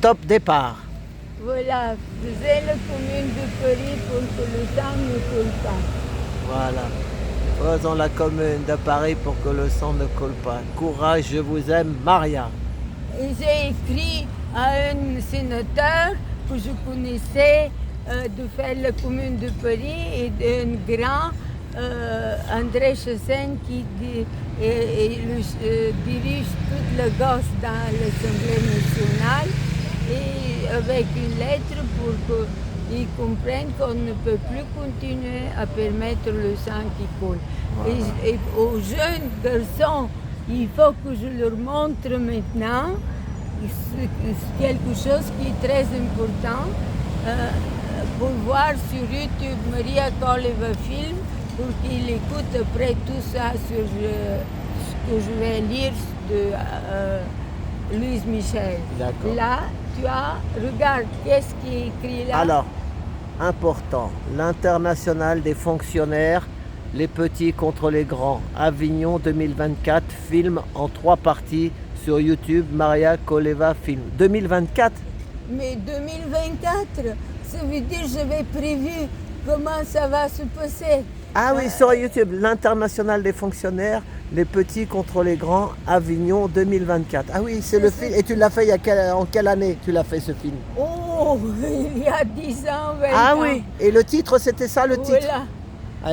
top départ. Voilà, faisait la commune de Paris pour que le sang ne coule pas. Voilà. Faisons la commune de Paris pour que le sang ne coule pas. Courage, je vous aime, Maria. Et j'ai écrit à un sénateur que je connaissais de faire la commune de Paris et d'un grand André Chassagne qui dirige toute la gauche dans l'Assemblée nationale et avec une lettre pour qu'ils comprennent qu'on ne peut plus continuer à permettre le sang qui coule. Voilà. Et aux jeunes garçons, il faut que je leur montre maintenant quelque chose qui est très important pour voir sur YouTube Maria Koleva Film pour qu'il écoute après tout ça sur ce que je vais lire de Louise Michel. D'accord. Là, tu as, regarde, qu'est-ce qui est écrit là? Alors, important, l'international des fonctionnaires, les petits contre les grands. Avignon 2024, film en 3 parties sur YouTube, Maria Koleva Film. 2024? Mais 2024, ça veut dire que j'avais prévu comment ça va se passer. Ah oui, sur YouTube, l'international des fonctionnaires, les petits contre les grands, Avignon 2024. Ah oui, c'est le film. Et tu l'as fait en quelle année tu l'as fait ce film? Oh, il y a 10 ans, 20 Ah ans. oui, et le titre, c'était ça le titre? Voilà.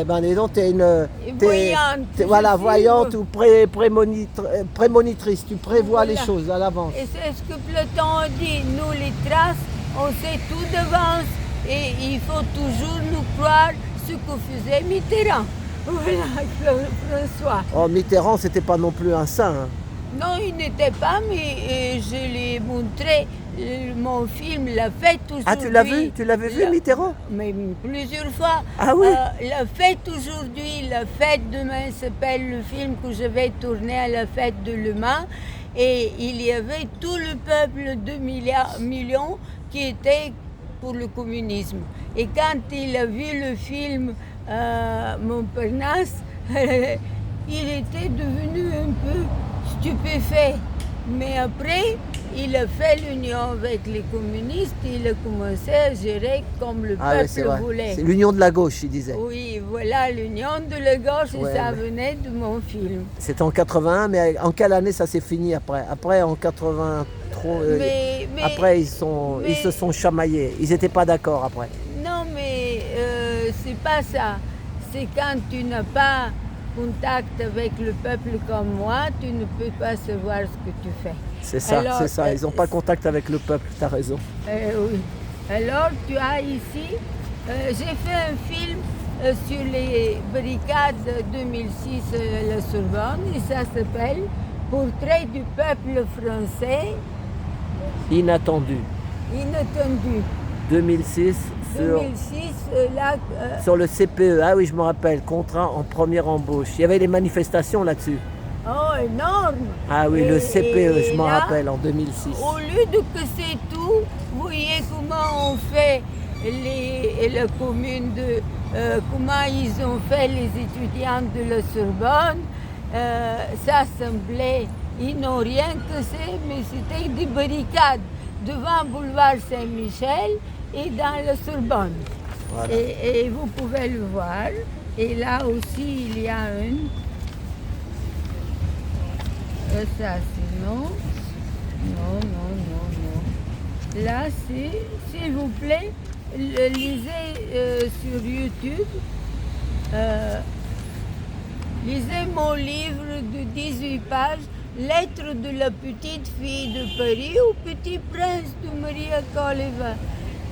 Eh ben, dis donc, t'es Voyante. voilà, Je voyante suis- ou prémonitrice. Tu prévois les Voilà. choses à l'avance. Et c'est ce que Platon a dit. Nous, les traces, on sait tout d'avance. Et il faut toujours nous croire ce que faisait Mitterrand. Voilà, François. Oh, Mitterrand, c'était pas non plus un saint. Hein. Non, il n'était pas, mais je l'ai montré. Mon film l'a fait aujourd'hui. Ah, tu l'as vu? Tu l'avais vu, Mitterrand? Mais plusieurs fois. Ah oui? La fête aujourd'hui, la fête demain s'appelle le film que je vais tourner à la fête de Le Mans. Et il y avait tout le peuple de millions qui était pour le communisme. Et quand il a vu le film Montparnasse, il était devenu un peu stupéfait. Mais après, il a fait l'union avec les communistes, il a commencé à gérer comme le Ah oui, c'est peuple vrai. voulait. C'est l'union de la gauche, il disait. Oui, voilà l'union de la gauche Ouais, et ça mais- venait de mon film. C'était en 81, mais en quelle année ça s'est fini après? Après, en 83. Mais- après, ils se sont chamaillés. Ils n'étaient pas d'accord après. Non, mais c'est pas ça. C'est quand tu n'as pas contact avec le peuple comme moi, tu ne peux pas savoir ce que tu fais. C'est ça, Alors, c'est ça. Ils n'ont pas contact avec le peuple, tu as raison. Oui. Alors, tu as ici, j'ai fait un film sur les barricades 2006 à la Sorbonne et ça s'appelle Portrait du peuple français Inattendu. inattendu. 2006 sur, 2006, là, sur le CPE. Ah oui, je me rappelle, contrat en première embauche. Il y avait des manifestations là-dessus. oh, énorme. Ah oui, le CPE, je m'en là, rappelle, en 2006. Au lieu de casser tout, vous voyez comment on fait la commune de... comment ils ont fait les étudiants de la Sorbonne. Ça semblait... Ils n'ont rien cassé, mais c'était des barricades devant le boulevard Saint-Michel et dans la Sorbonne. Voilà. Et vous pouvez le voir. Et là aussi, il y a une... ça, c'est non. Non, non, non, non. Là, c'est, s'il vous plaît, lisez sur YouTube. Lisez mon livre de 18 pages, Lettre de la petite fille de Paris au petit prince de Maria Koleva.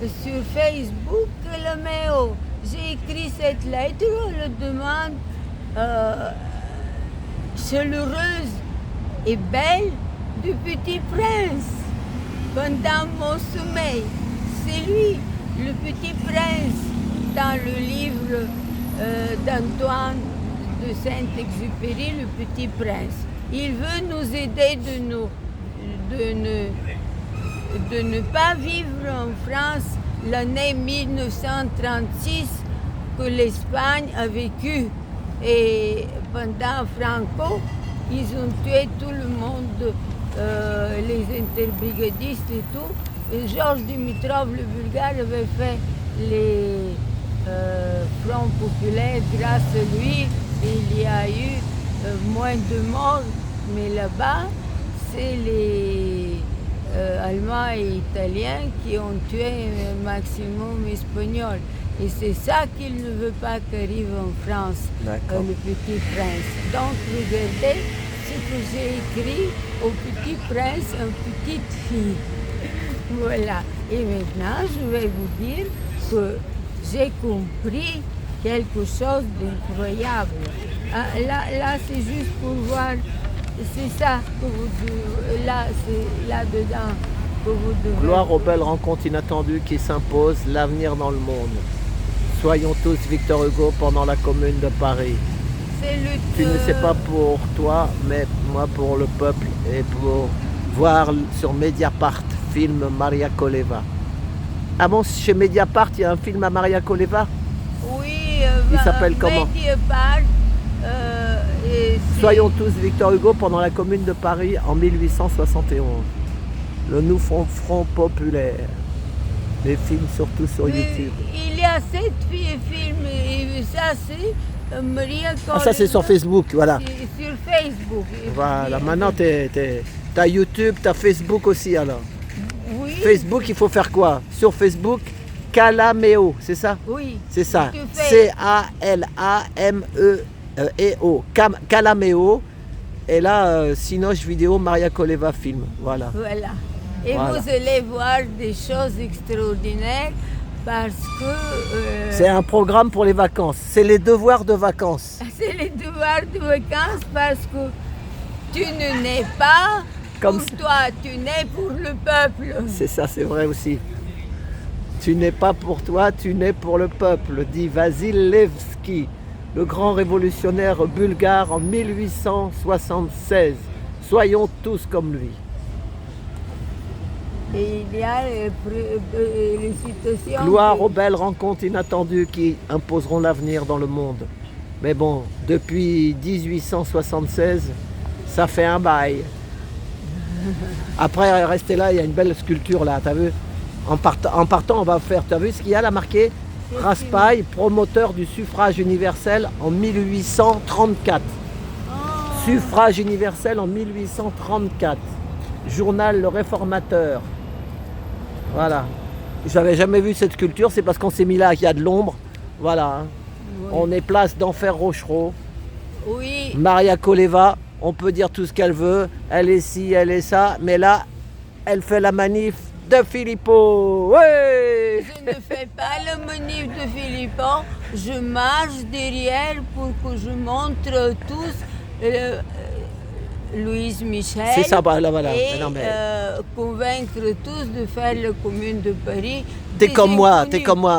Sur Facebook, le Méo. J'ai écrit cette lettre, on le demande chaleureuse et belle du petit prince pendant mon sommeil. C'est lui, le petit prince, dans le livre d'Antoine de Saint-Exupéry, le petit prince. Il veut nous aider de ne pas vivre en France l'année 1936 que l'Espagne a vécu. Et pendant Franco, ils ont tué tout le monde, les interbrigadistes et tout. Georges Dimitrov, le Bulgare, avait fait les Front populaire. Grâce à lui, il y a eu moins de morts. Mais là-bas, c'est les Allemands et Italiens qui ont tué un maximum espagnol. Et c'est ça qu'il ne veut pas qu'arrive en France, le Petit Prince. Donc regardez ce que j'ai écrit au Petit Prince, une petite fille. Voilà. Et maintenant, je vais vous dire que j'ai compris quelque chose d'incroyable. Là c'est juste pour voir, c'est ça que vous là, c'est là-dedans que vous devez... Gloire aux belles rencontres inattendues qui s'imposent, l'avenir dans le monde. Soyons tous Victor Hugo pendant la Commune de Paris. Tu ne sais pas pour toi, mais moi pour le peuple et pour voir sur Mediapart, film Maria Koleva. Ah bon, chez Mediapart, il y a un film à Maria Koleva? Oui, il s'appelle comment? Mediapart. Soyons tous Victor Hugo pendant la Commune de Paris en 1871. Le nouveau Front populaire. Les films surtout sur YouTube. Il y a 7 films et ça c'est Maria Koleva. Ah ça c'est sur Facebook, voilà. Sur Facebook. Voilà, maintenant t'as YouTube, t'as Facebook aussi alors. Oui. Facebook, il faut faire quoi? Sur Facebook, Calameo, c'est ça? Oui. C'est ça. C-A-L-A-M-E-E-O. Calameo. Et là, Sinoche vidéo, Maria Koleva film. Voilà. Voilà. Et voilà. Vous allez voir des choses extraordinaires parce que... C'est un programme pour les vacances. C'est les devoirs de vacances. C'est les devoirs de vacances parce que tu ne nais pas comme pour toi, tu nais pour le peuple. C'est ça, c'est vrai aussi. Tu n'es pas pour toi, tu nais pour le peuple, dit Vasil Levski, le grand révolutionnaire bulgare en 1876. Soyons tous comme lui. Et il y a les citations... Gloire aux belles rencontres inattendues qui imposeront l'avenir dans le monde. Mais bon, depuis 1876, ça fait un bail. Après, restez là, il y a une belle sculpture là, t'as vu? En partant, on va faire, t'as vu ce qu'il y a là marqué? Raspail, promoteur du suffrage universel en 1834. Suffrage universel en 1834. Journal Le Réformateur. Voilà. J'avais jamais vu cette sculpture, c'est parce qu'on s'est mis là qu'il y a de l'ombre. Voilà. Hein. Oui. On est place d'Enfer Rochereau. Oui. Maria Koleva, on peut dire tout ce qu'elle veut. Elle est ci, elle est ça. Mais là, elle fait la manif de Philippot. Ouais. Je ne fais pas la manif de Philippot. Je marche derrière pour que je montre tous Louise Michel. C'est ça, voilà. Et convaincre tous de faire la Commune de Paris. T'es comme moi,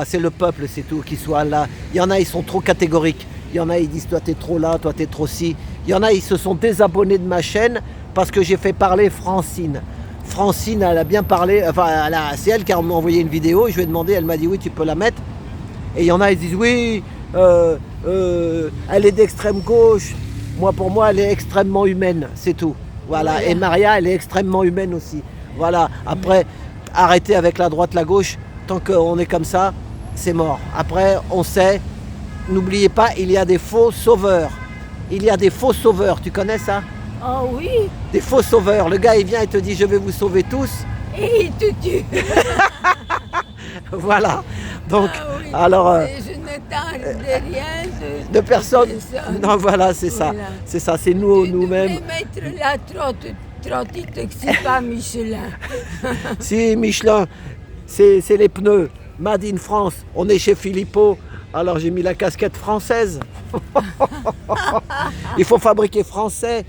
c'est le peuple, c'est tout, qui soit là. Il y en a, ils sont trop catégoriques. Il y en a, ils disent, toi t'es trop là, toi t'es trop ci. Il y en a, ils se sont désabonnés de ma chaîne parce que j'ai fait parler Francine. Francine, elle a bien parlé, enfin, c'est elle qui a envoyé une vidéo. Je lui ai demandé, elle m'a dit, oui, tu peux la mettre. Et il y en a, ils disent, oui, elle est d'extrême gauche. Moi, pour moi, elle est extrêmement humaine, c'est tout. Voilà. Et Maria, elle est extrêmement humaine aussi. Voilà. Après, arrêtez avec la droite, la gauche. Tant qu'on est comme ça, c'est mort. Après, on sait, n'oubliez pas, il y a des faux sauveurs. Il y a des faux sauveurs, tu connais ça? Oh oui. Des faux sauveurs. Le gars, il vient et te dit, je vais vous sauver tous. Et il te tue. Voilà. Donc, oui. alors... je n'attends de rien de personne. Non, voilà, c'est ça. Voilà. C'est ça, c'est nous-mêmes. Tu devrais mettre la trotte taxi, pas Michelin. Si, Michelin, c'est les pneus. Made in France. On est chez Philippot. Alors j'ai mis la casquette française. Il faut fabriquer français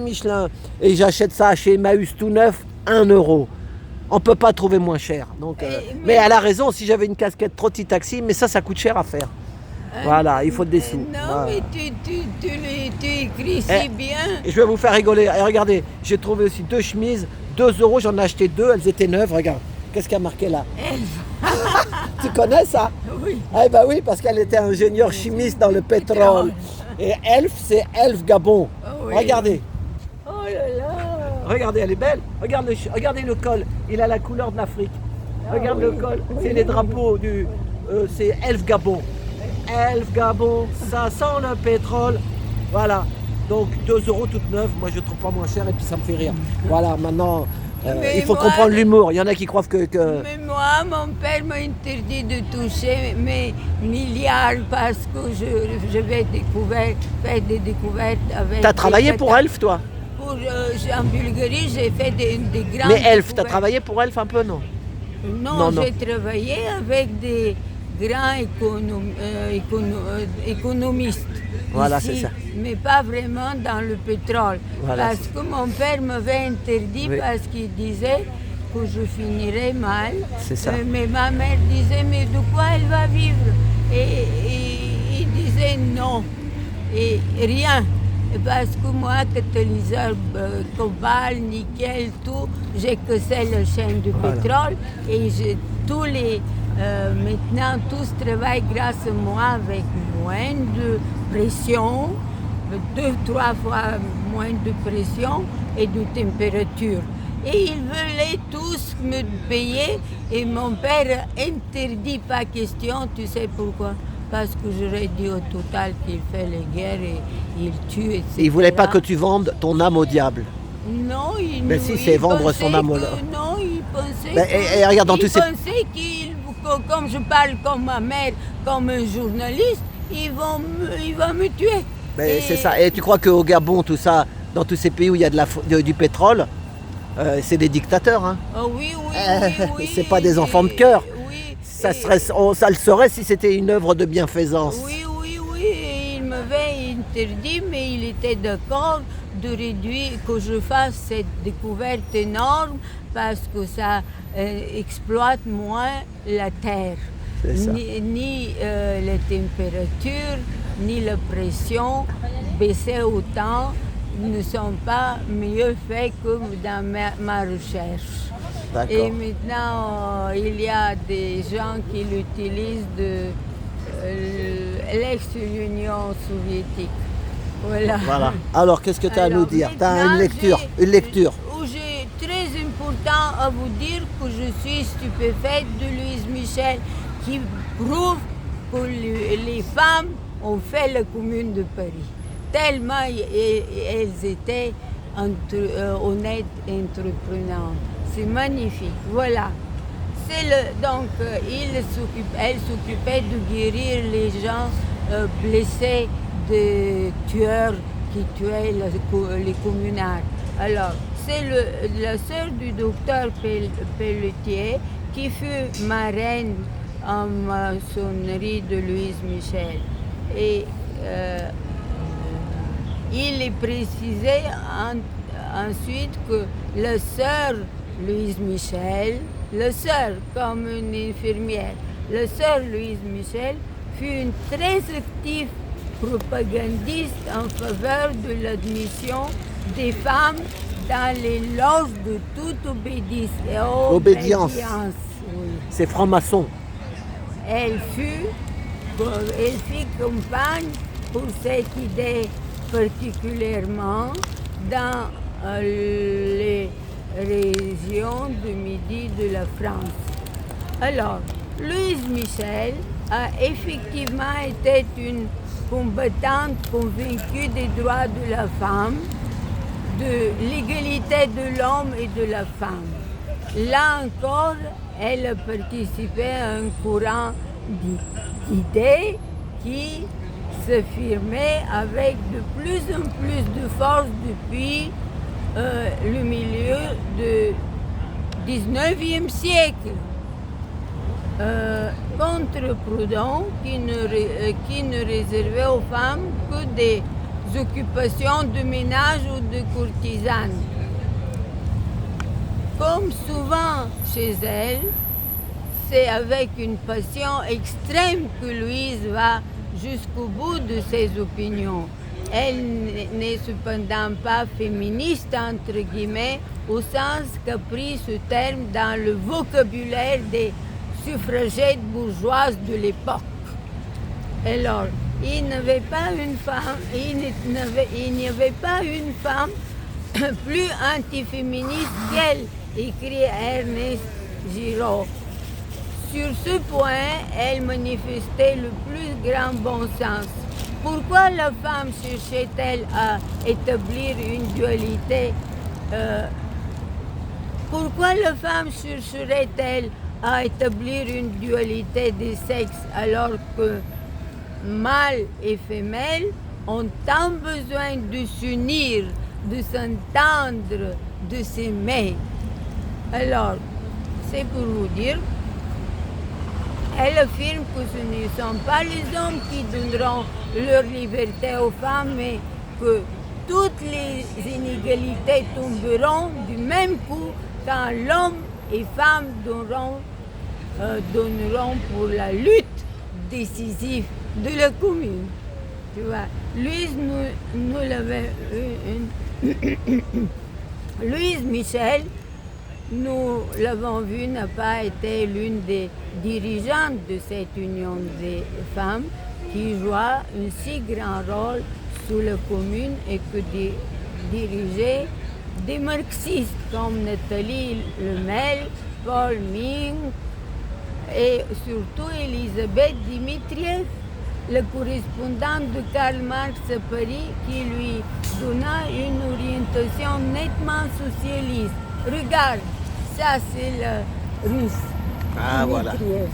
Michelin. Et j'achète ça chez Emmaüs tout neuf, 1 €. On ne peut pas trouver moins cher. Donc, mais elle a raison, si j'avais une casquette Trotti Taxi, mais ça coûte cher à faire. Voilà, il faut des sous. Non, voilà. Mais tu écris si bien. Et je vais vous faire rigoler. Et regardez, j'ai trouvé aussi 2 chemises, 2 €, j'en ai acheté 2, elles étaient neuves. Regarde, qu'est-ce qu'il y a marqué là? Tu connais ça? Oui. Eh ben oui, parce qu'elle était ingénieure chimiste dans le pétrole. Et Elf, c'est Elf Gabon. Oh oui. Regardez. Oh là là. Regardez, elle est belle. Regardez le col. Il a la couleur de l'Afrique. Regarde le col. C'est les drapeaux du... c'est Elf Gabon. Elf Gabon, ça sent le pétrole. Voilà. Donc 2 euros toute neuve. Moi, je trouve pas moins cher et puis ça me fait rire. Voilà, maintenant... il faut comprendre l'humour. Il y en a qui croient que... Mais moi, mon père m'a interdit de toucher mes milliards parce que je vais faire des découvertes avec... T'as travaillé pour Elf, toi? En Bulgarie, j'ai fait des grandes... Mais Elf, t'as travaillé pour Elf un peu, non? Non, j'ai travaillé avec des grands économistes. Voilà, ici, c'est ça. Mais pas vraiment dans le pétrole. Voilà, parce que mon père m'avait interdit parce qu'il disait que je finirais mal. C'est ça. Mais ma mère disait, mais de quoi elle va vivre? Et il disait non. Et rien. Parce que moi, catalyseur, cobalt, nickel, tout, j'ai cassé la chaîne du pétrole et tous les... maintenant, tous travaillent grâce à moi avec moins de pression, 2-3 fois moins de pression et de température. Et ils voulaient tous me payer et mon père interdit, pas question, tu sais pourquoi? Parce que j'aurais dit au Total qu'il fait les guerres et il tue, etc. Il ne voulait pas que tu vendes ton âme au diable. Non, c'est vendre son âme au diable. Non, il pensait pensait comme je parle comme ma mère, comme un journaliste, il va me tuer. C'est ça. Et tu crois qu'au Gabon, tout ça, dans tous ces pays où il y a du pétrole, c'est des dictateurs, hein? Oh, oui. C'est pas des enfants de cœur. Oui. Ça le serait si c'était une œuvre de bienfaisance. Oui. Il m'avait interdit, mais il était d'accord de réduire, que je fasse cette découverte énorme parce que ça exploite moins la terre. Ni la température, ni la pression baisser autant ne sont pas mieux faits que dans ma recherche. D'accord. Et maintenant, il y a des gens qui l'utilisent de l'ex-Union soviétique. Voilà. Alors, qu'est-ce que tu as à nous dire? Tu as une lecture. J'ai très important à vous dire que je suis stupéfaite de Louise Michel qui prouve que les femmes ont fait la Commune de Paris. Tellement elles étaient honnêtes et entreprenantes. C'est magnifique. Voilà. Donc, elle s'occupait de guérir les gens blessés de tueurs qui tuaient les communards. Alors, c'est la sœur du docteur Pelletier qui fut marraine en maçonnerie de Louise Michel. Et il est précisé ensuite que la sœur Louise Michel, la sœur comme une infirmière, la sœur Louise Michel fut une très active propagandiste en faveur de l'admission des femmes dans les loges de toute obédience. Oui. C'est franc-maçon. Elle fit campagne pour cette idée particulièrement dans les régions du midi de la France. Alors, Louise Michel a effectivement été une combattante convaincue des droits de la femme, de l'égalité de l'homme et de la femme. Là encore, elle a participé à un courant d'idées qui s'affirmait avec de plus en plus de force depuis le milieu du 19e siècle. Contre Proudhon, qui ne réservait aux femmes que des occupations de ménage ou de courtisanes. Comme souvent chez elle, c'est avec une passion extrême que Louise va jusqu'au bout de ses opinions. Elle n'est cependant pas féministe, entre guillemets, au sens qu'a pris ce terme dans le vocabulaire des suffragettes bourgeoises de l'époque. Alors, il n'y avait pas une femme plus antiféministe qu'elle, écrit Ernest Giraud. Sur ce point, elle manifestait le plus grand bon sens. Pourquoi la femme cherchait-elle à établir une dualité Pourquoi la femme chercherait-elle à établir une dualité des sexes alors que mâle et femelle ont tant besoin de s'unir, de s'entendre, de s'aimer? Alors, c'est pour vous dire, elle affirme que ce ne sont pas les hommes qui donneront leur liberté aux femmes, mais que toutes les inégalités tomberont du même coup quand l'homme et femme donneront pour la lutte décisive de la commune. Tu vois, Louise, nous l'avons Louise Michel, nous l'avons vu, n'a pas été l'une des dirigeantes de cette union des femmes qui joua un si grand rôle sous la commune et que dirigeait des marxistes comme Nathalie Lemel, Paul Ming et surtout Elisabeth Dimitrieff, la correspondante de Karl Marx à Paris, qui lui donna une orientation nettement socialiste. Regarde, ça c'est le russe. Ah voilà. Dimitrieff.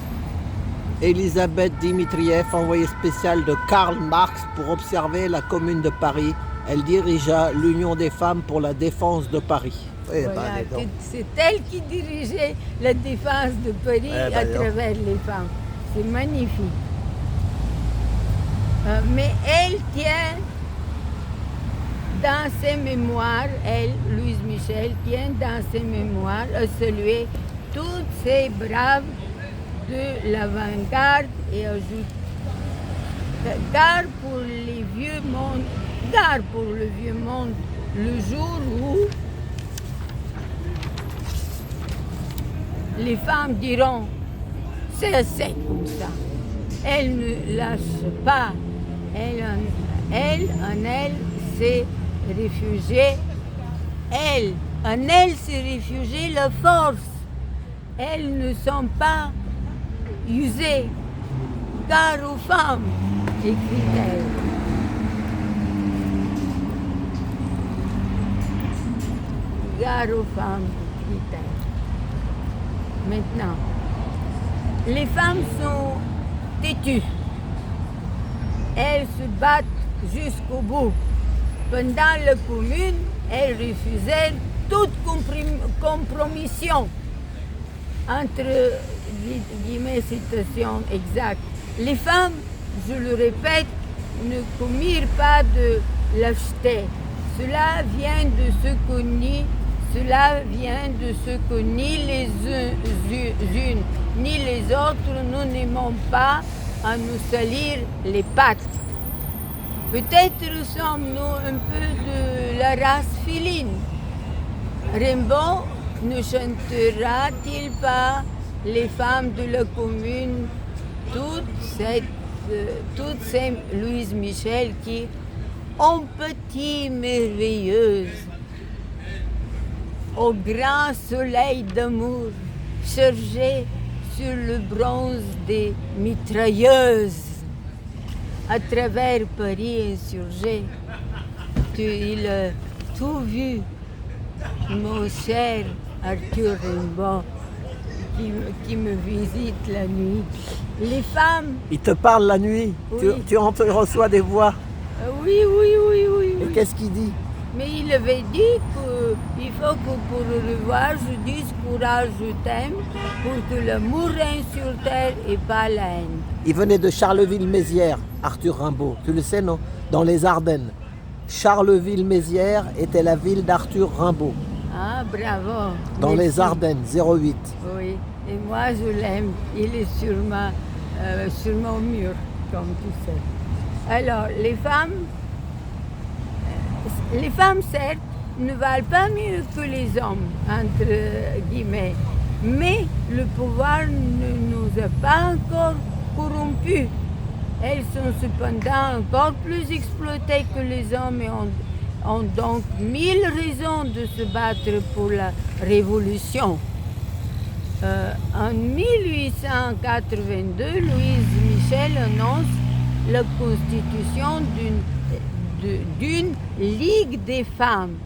Elisabeth Dimitrieff, envoyée spéciale de Karl Marx pour observer la commune de Paris. Elle dirigea l'Union des femmes pour la défense de Paris. Eh ben, Voilà, dis donc. c'est elle qui dirigeait la défense de Paris ben, à dis donc. travers les femmes. C'est magnifique. Mais elle tient dans ses mémoires, elle, Louise Michel, tient dans ses mémoires à saluer toutes ces braves de l'avant-garde et ajoute garde pour les vieux mondes, garde pour le vieux monde, le jour où les femmes diront c'est assez comme ça. Elle ne lâche pas. Elle s'est réfugiée. En elle s'est réfugiée la force. Elles ne sont pas usées. Gare aux femmes, écrit-elle. Gare aux femmes, écrit-elle. Maintenant, les femmes sont têtues. Elles se battent jusqu'au bout. Pendant la commune, elles refusaient toute compromission. Entre guillemets, citation exacte. Les femmes, je le répète, ne commirent pas de lâcheté. Cela vient de ce que ni les unes ni les autres nous n'aimons pas à nous salir les pattes. Peut-être sommes-nous un peu de la race féline. Rimbaud ne chantera-t-il pas les femmes de la commune, toutes ces Louise Michel qui, en petit merveilleuse, au grand soleil d'amour, chargées sur le bronze des mitrailleuses, à travers Paris insurgé. Il a tout vu, mon cher Arthur Rimbaud, qui me visite la nuit. Les femmes... Il te parle la nuit, Oui. tu reçois des voix. Oui. Et qu'est-ce qu'il dit? Mais il avait dit qu'il faut que pour le revoir, je dise courage, je t'aime, pour que l'amour règne sur terre et pas la haine. Il venait de Charleville-Mézières, Arthur Rimbaud. Tu le sais, non? Dans les Ardennes. Charleville-Mézières était la ville d'Arthur Rimbaud. Ah, bravo. Dans Merci. les Ardennes, 08. Oui, et moi je l'aime. Il est sur mon mur, comme tu sais. Alors, les femmes, certes, ne valent pas mieux que les hommes, entre guillemets, mais le pouvoir ne nous a pas encore corrompus. Elles sont cependant encore plus exploitées que les hommes et ont donc 1000 raisons de se battre pour la révolution. En 1882, Louise Michel annonce la constitution d'une Ligue des femmes.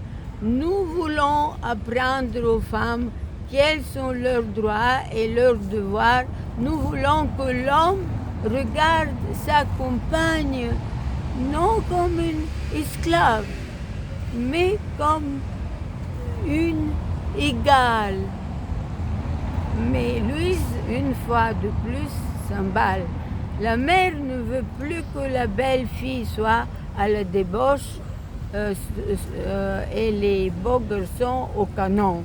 Nous voulons apprendre aux femmes quels sont leurs droits et leurs devoirs. Nous voulons que l'homme regarde sa compagne non comme une esclave, mais comme une égale. Mais Louise, une fois de plus, s'emballe. La mère ne veut plus que la belle-fille soit à la débauche et les beaux garçons au canon.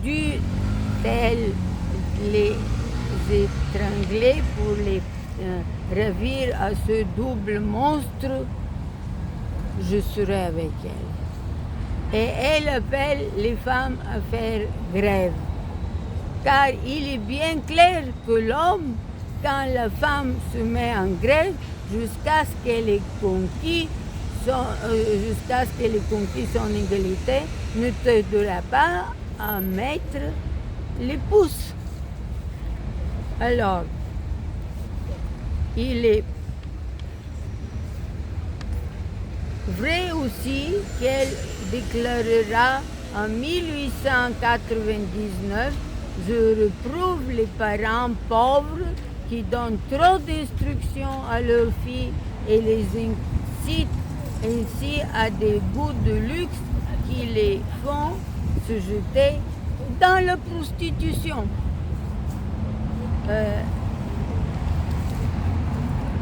Dut-elle les étrangler pour les ravir à ce double monstre? Je serai avec elle. Et elle appelle les femmes à faire grève. Car il est bien clair que l'homme, quand la femme se met en grève, jusqu'à ce qu'elle ait conquis son égalité, ne t'aidera pas à mettre les pouces. Alors, il est vrai aussi qu'elle déclarera en 1899: je reprouve les parents pauvres qui donnent trop d'instructions à leurs filles et les incitent ainsi à des goûts de luxe qui les font se jeter dans la prostitution.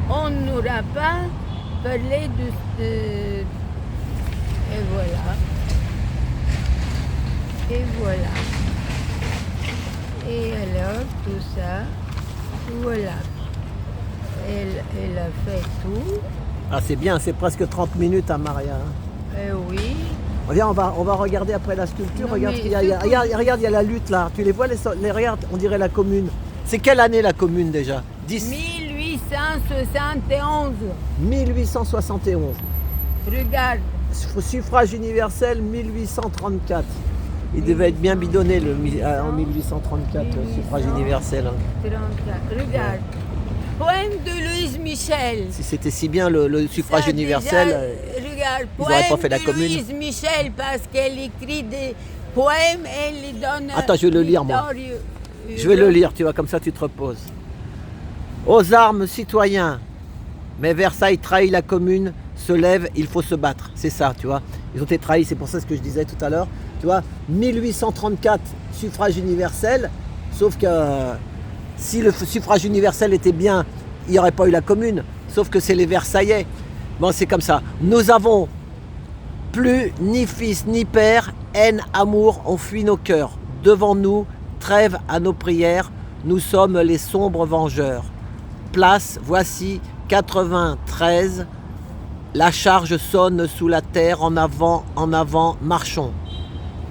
On n'aura pas parlé de... Et voilà. Et voilà. Et alors, tout ça, voilà. Elle a fait tout. Ah, c'est bien, c'est presque 30 minutes à Maria. Oui. Viens, on va regarder après la sculpture. Non, regarde, mais il y a la lutte là. Tu les vois, regarde, on dirait la commune. C'est quelle année la commune déjà? 1871. 1871. Regarde. Suffrage universel 1834. Il devait être bien bidonné en 1834, le suffrage universel. 34. Regarde. Poème de Louise Michel. Si c'était si bien le suffrage universel, regarde, ils n'auraient pas fait la commune. Louise Michel, parce qu'elle écrit des poèmes, elle les donne. Attends, je vais le lire moi. Je vais le lire, tu vois, comme ça tu te reposes. Aux armes, citoyens, mais Versailles trahit la commune, se lève, il faut se battre. C'est ça, tu vois. Ils ont été trahis, c'est pour ça ce que je disais tout à l'heure. Tu vois, 1834, suffrage universel, sauf que si le suffrage universel était bien, il n'y aurait pas eu la commune. Sauf que c'est les Versaillais. Bon, c'est comme ça. Nous avons plus ni fils ni père, haine, amour, on fuit nos cœurs. Devant nous, trêve à nos prières, nous sommes les sombres vengeurs. Place, voici 93, la charge sonne sous la terre, en avant, marchons.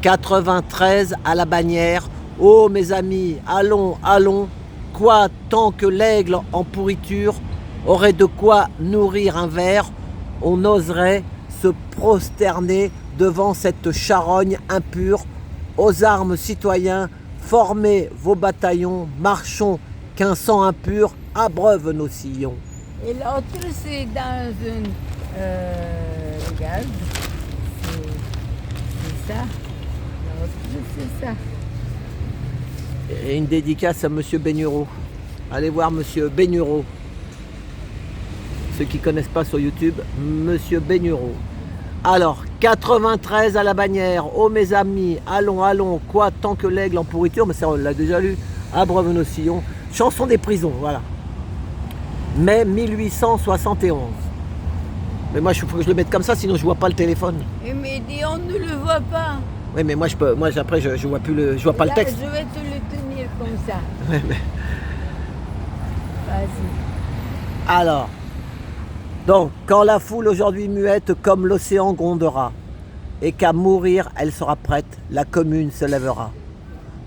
93 à la bannière, ô mes amis, allons, allons, quoi tant que l'aigle en pourriture aurait de quoi nourrir un ver, on oserait se prosterner devant cette charogne impure. Aux armes, citoyens, formez vos bataillons, marchons, qu'un sang impur abreuve nos sillons. Et l'autre, c'est dans une... regarde, c'est ça. L'autre, c'est ça. Et une dédicace à Monsieur Bénureau. Allez voir Monsieur Bénureau. Ceux qui ne connaissent pas sur YouTube, Monsieur Bénureau. Alors, 93 à la bannière, ô mes amis, allons, allons, quoi tant que l'aigle en pourriture, mais ça on l'a déjà lu, abreuve nos sillons. Chanson des prisons, voilà. Mai 1871. Mais moi, il faut que je le mette comme ça, sinon je vois pas le téléphone. Et mais dis, on ne le voit pas. Oui, mais moi, après, je vois plus je vois pas là, le texte. Je vais te le tenir comme ça. Ouais, mais... Vas-y. Alors, donc, quand la foule aujourd'hui muette comme l'océan grondera, et qu'à mourir elle sera prête, la commune se lèvera.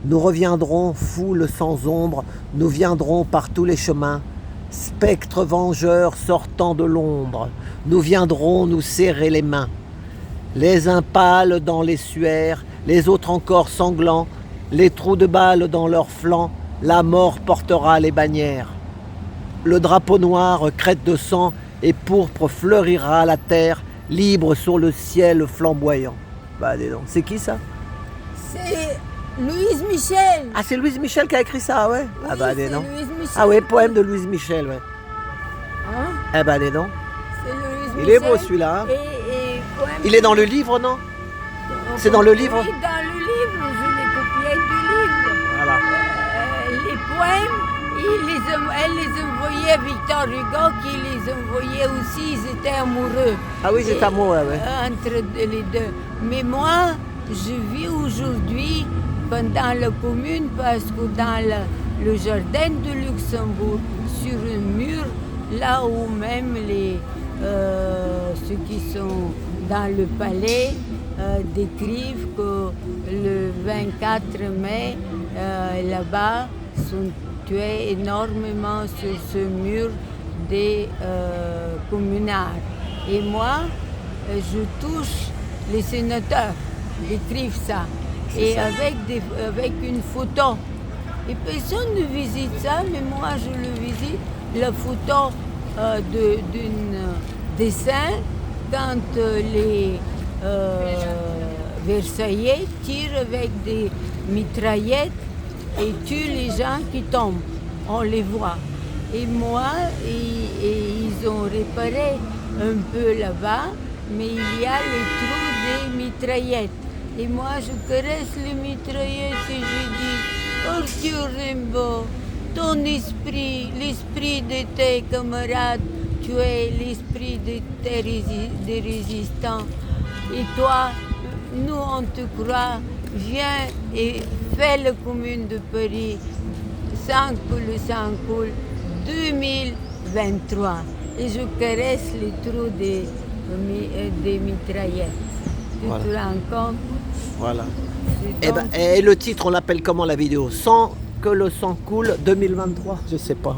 Nous reviendrons, foule sans ombre, nous viendrons par tous les chemins, spectres vengeurs sortant de l'ombre, nous viendrons nous serrer les mains. les uns pâles dans les suaires, les autres encore sanglants, les trous de balles dans leurs flancs, la mort portera les bannières. Le drapeau noir, crête de sang et pourpre fleurira la terre, libre sur le ciel flamboyant. Bah dis donc, c'est qui ça? C'est Louise Michel. Ah, c'est Louise Michel qui a écrit ça, ouais. Oui, Ah bah dis c'est donc. Louise Michel. Ah ouais, poème de Louise Michel, ouais. Hein? Eh ben dis donc. C'est Louise Il est beau Michel. celui-là, hein. Et poème Il est dans le livre, non? C'est dans le livre? Oui, dans le livre, je l'ai copié du livre. Voilà. Les poèmes, elle les envoyait à Victor Hugo, qui les envoyait aussi, ils étaient amoureux. Ah oui, c'est Et, amoureux, ouais. entre les deux. Mais moi, je vis aujourd'hui pendant la commune parce que dans le jardin de Luxembourg, sur un mur, là où même ceux qui sont dans le palais décrivent que le 24 mai, là-bas, sont tués énormément sur ce mur des communards. Et moi, je touche les sénateurs, décrivent ça. Et ça. avec une photo. Et personne ne visite ça, mais moi je le visite. La photo d'un dessin quand les Versaillais tirent avec des mitraillettes et tuent les gens qui tombent. On les voit. Et moi, ils ont réparé un peu là-bas, mais il y a les trous des mitraillettes. Et moi, je caresse les mitraillettes et je dis, Arthur Rimbaud, ton esprit, l'esprit de tes camarades, tu es l'esprit des résistants. Et toi, nous, on te croit, viens et fais la commune de Paris, sans que le sang coule, 2023. Et je caresse les trous des mitraillettes. Tu Voilà. te rends compte? Voilà. C'est donc- Et le titre, on l'appelle comment la vidéo? Sans que le sang coule 2023? Je sais pas.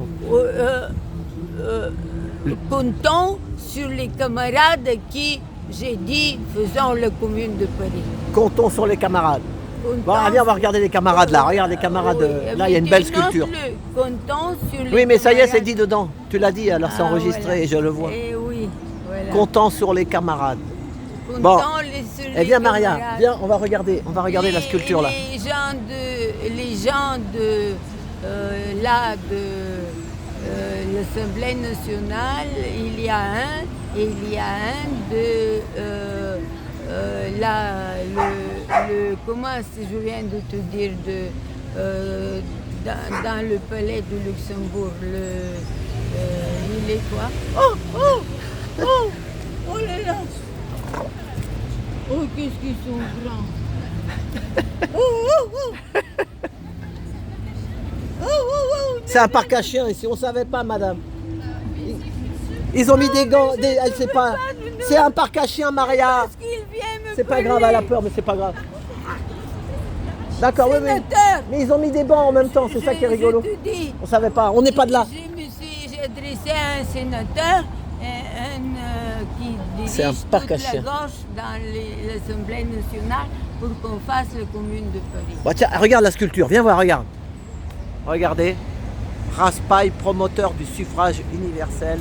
Comptons sur les camarades qui, j'ai dit, faisons la commune de Paris. Comptons sur les camarades. Comptons- Bon, viens, on va regarder les camarades là. Regarde les camarades. Oui, Là, il y a une belle sculpture. note-le. Comptons sur les Oui, mais ça y est, c'est camarades. dit dedans. Tu l'as dit, alors c'est Ah, enregistré voilà. et je le vois. Eh oui, voilà. Comptant sur les camarades. Comptons Bon. sur Eh les bien, Maria, camarades. viens, on va regarder la sculpture là. Les gens de l'Assemblée nationale, il y a un, et il y a un de comment je viens de te dire dans le palais de Luxembourg, il est quoi? Oh là là! Oh, qu'est-ce qu'ils sont grands! C'est un parc à chiens ici, on savait pas, madame. Ils ont mis des gants, elle sait pas. C'est un parc à chiens, Maria. Parce qu'il vient me C'est pas grave, elle a peur, mais c'est pas grave. D'accord, oui, oui. Sénateur. Mais ils ont mis des bancs en même temps, c'est ça qui est rigolo. Je te dis, On savait pas, on n'est pas de là. j'ai adressé à un sénateur qui C'est un dirige parc toute à la chiens. gauche dans l'Assemblée nationale pour qu'on fasse la commune de Paris. Bon, tiens, regarde la sculpture, viens voir, regarde. Regardez. Raspail, promoteur du suffrage universel.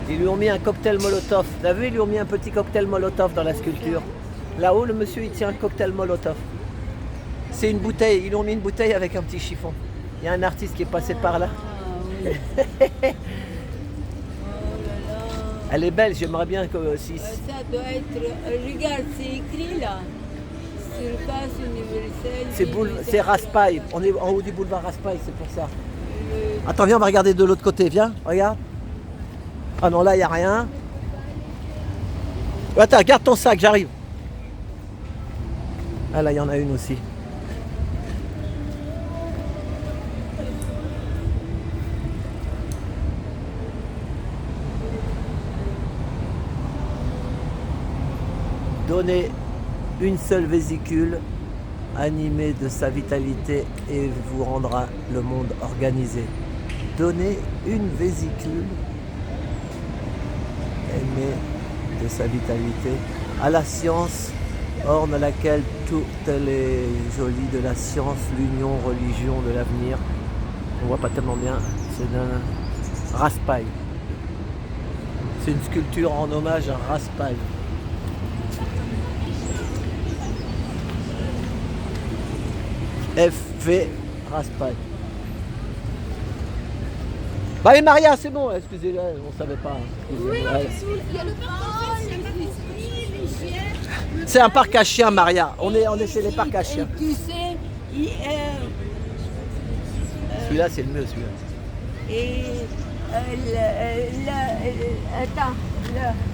Ils lui ont mis un cocktail Molotov. T'as vu, ils lui ont mis un petit cocktail Molotov dans la sculpture. Là-haut, le monsieur, il tient un cocktail Molotov. C'est une bouteille. Ils lui ont mis une bouteille avec un petit chiffon. Il y a un artiste qui est passé par là. Ah oui. Elle est belle, j'aimerais bien que si. Ça doit être. Regarde, c'est écrit là. Surface universelle. C'est Raspail. On est en haut du boulevard Raspail, c'est pour ça. Attends, viens, on va regarder de l'autre côté. Viens, regarde. Ah non, là, il n'y a rien. Attends, garde ton sac, j'arrive. Ah là, il y en a une aussi. Donner une seule vésicule animé de sa vitalité et vous rendra le monde organisé. Donnez une vésicule, aimé de sa vitalité, à la science, orne laquelle toutes les jolies de la science, l'union, religion de l'avenir. On voit pas tellement bien, c'est d'un Raspail. C'est une sculpture en hommage à Raspail. F.V. Raspail. Bah allez Maria, c'est bon, excusez-la, on savait pas. Oui, Ouais. il y a le parc, les esprits, les chiens. C'est un parc à chiens, Maria. On est chez les parcs à chiens. Et tu sais, Celui-là, c'est le mieux, celui-là. et attends,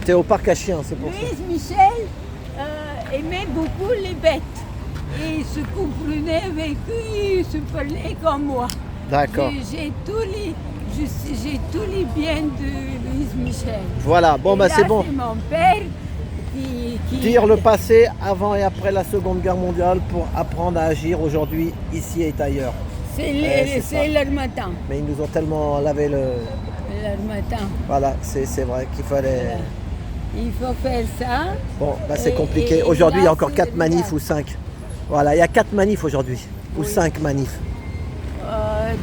T'es au parc à chiens, c'est pour ça. Louise Michel aimait beaucoup les bêtes. Et se comprenait avec eux, il se parlait comme moi. D'accord. J'ai tous les biens de Louise Michel. Voilà, bon Et bah là, c'est bon. C'est mon père qui Dire le passé avant et après la Seconde Guerre mondiale pour apprendre à agir aujourd'hui, ici et ailleurs. c'est ça. C'est l'Harmattan. Mais ils nous ont tellement lavé le... L'Harmattan. Voilà, c'est vrai qu'il fallait... Voilà. Il faut faire ça. Bon, bah c'est Et- compliqué. et Aujourd'hui, il y a là, encore c'est 4 manifs regarde. ou 5. Voilà, il y a 4 manifs aujourd'hui. Ou Oui. 5 manifs.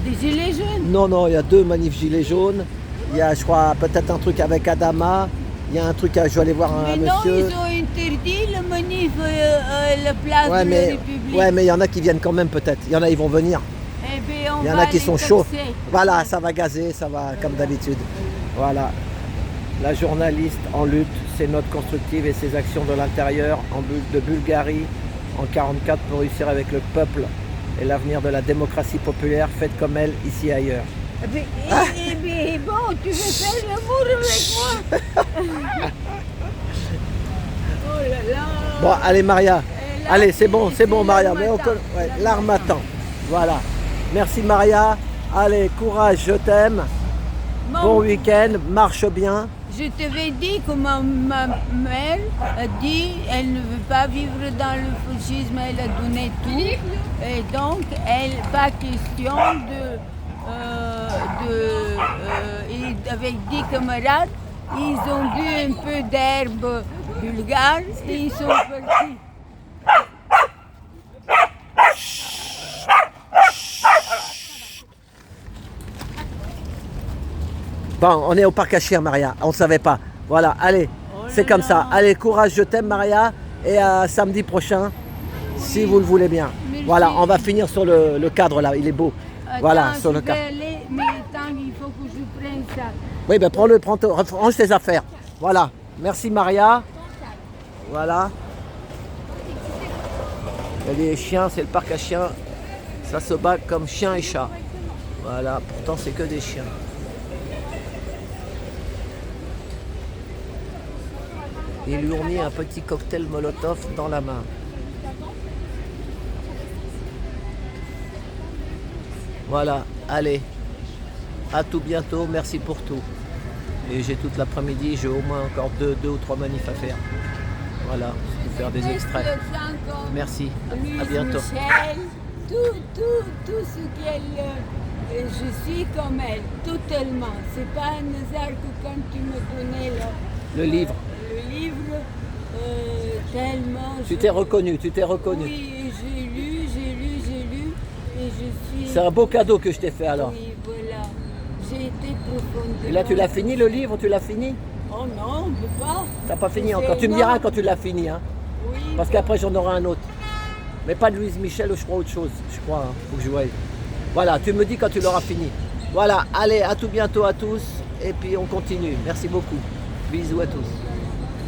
Des gilets jaunes. Non, non, il y a 2 manifs gilets jaunes. Il y a, je crois, peut-être un truc avec Adama. Il y a un truc, je vais aller voir un Mais non, monsieur. ils ont interdit le manif la place Ouais, de mais la République. ouais, mais il y en a qui viennent quand même peut-être. Il y en a, ils vont venir. Eh bien, on Il y en va a qui les sont chauds. taxer. Voilà, ça va gazer, ça va comme d'habitude. Voilà. La journaliste en lutte, ses notes constructives et ses actions de l'intérieur de Bulgarie en 1944 pour réussir avec le peuple et l'avenir de la démocratie populaire, faite comme elle ici et ailleurs. Eh bien, bon, tu veux faire l'amour avec moi? Oh là là. Bon, allez Maria. Et là, Allez, c'est bon Maria. Mais l'Harmattan. ouais, l'Harmattan. Voilà. Merci Maria. Allez, courage, je t'aime. Bon week-end, marche bien. Je t'avais dit que ma mère a dit qu'elle ne veut pas vivre dans le fascisme, elle a donné tout. Et donc, elle, pas question et avec 10 camarades, ils ont bu un peu d'herbe bulgare et ils sont partis. Bon, on est au parc à chiens, Maria. On ne savait pas. Voilà, allez, c'est comme ça. Allez, courage, je t'aime, Maria. Et à samedi prochain, si vous le voulez bien. Merci. Voilà, on va finir sur le cadre là. Il est beau. Voilà, Attends, sur je le vais cadre. aller, mais attends, il faut que je prenne ça. Oui, ben range tes affaires. Voilà. Merci, Maria. Voilà. Il y a des chiens, c'est le parc à chiens. Ça se bat comme chien et chat. Voilà, pourtant c'est que des chiens. Ils lui ont mis un petit cocktail Molotov dans la main. Voilà, allez, à tout bientôt, merci pour tout. Et j'ai toute l'après-midi, j'ai au moins encore deux ou trois manifs à faire. Voilà, je vais faire des extraits. Merci, à bientôt. Michel, tout ce qu'elle... je suis comme elle, totalement. C'est pas un hasard que quand tu me donnais Le livre. le livre, tellement... Tu t'es reconnu, tu t'es reconnu. Oui, j'ai lu, et je suis... C'est un beau cadeau que je t'ai fait alors. Oui, voilà. J'ai été profondément... Et là, tu l'as fini le livre, tu l'as fini? Oh non, on ne peut pas. T'as pas fini C'est encore. Tu me énorme. diras quand tu l'as fini, hein. Oui. Parce qu'après j'en aurai un autre. Mais pas de Louise Michel, je crois autre chose. Je crois, hein. Faut que je voie. Voilà, tu me dis quand tu l'auras fini. Voilà, allez, à tout bientôt à tous. Et puis on continue. Merci beaucoup. Bisous à tous.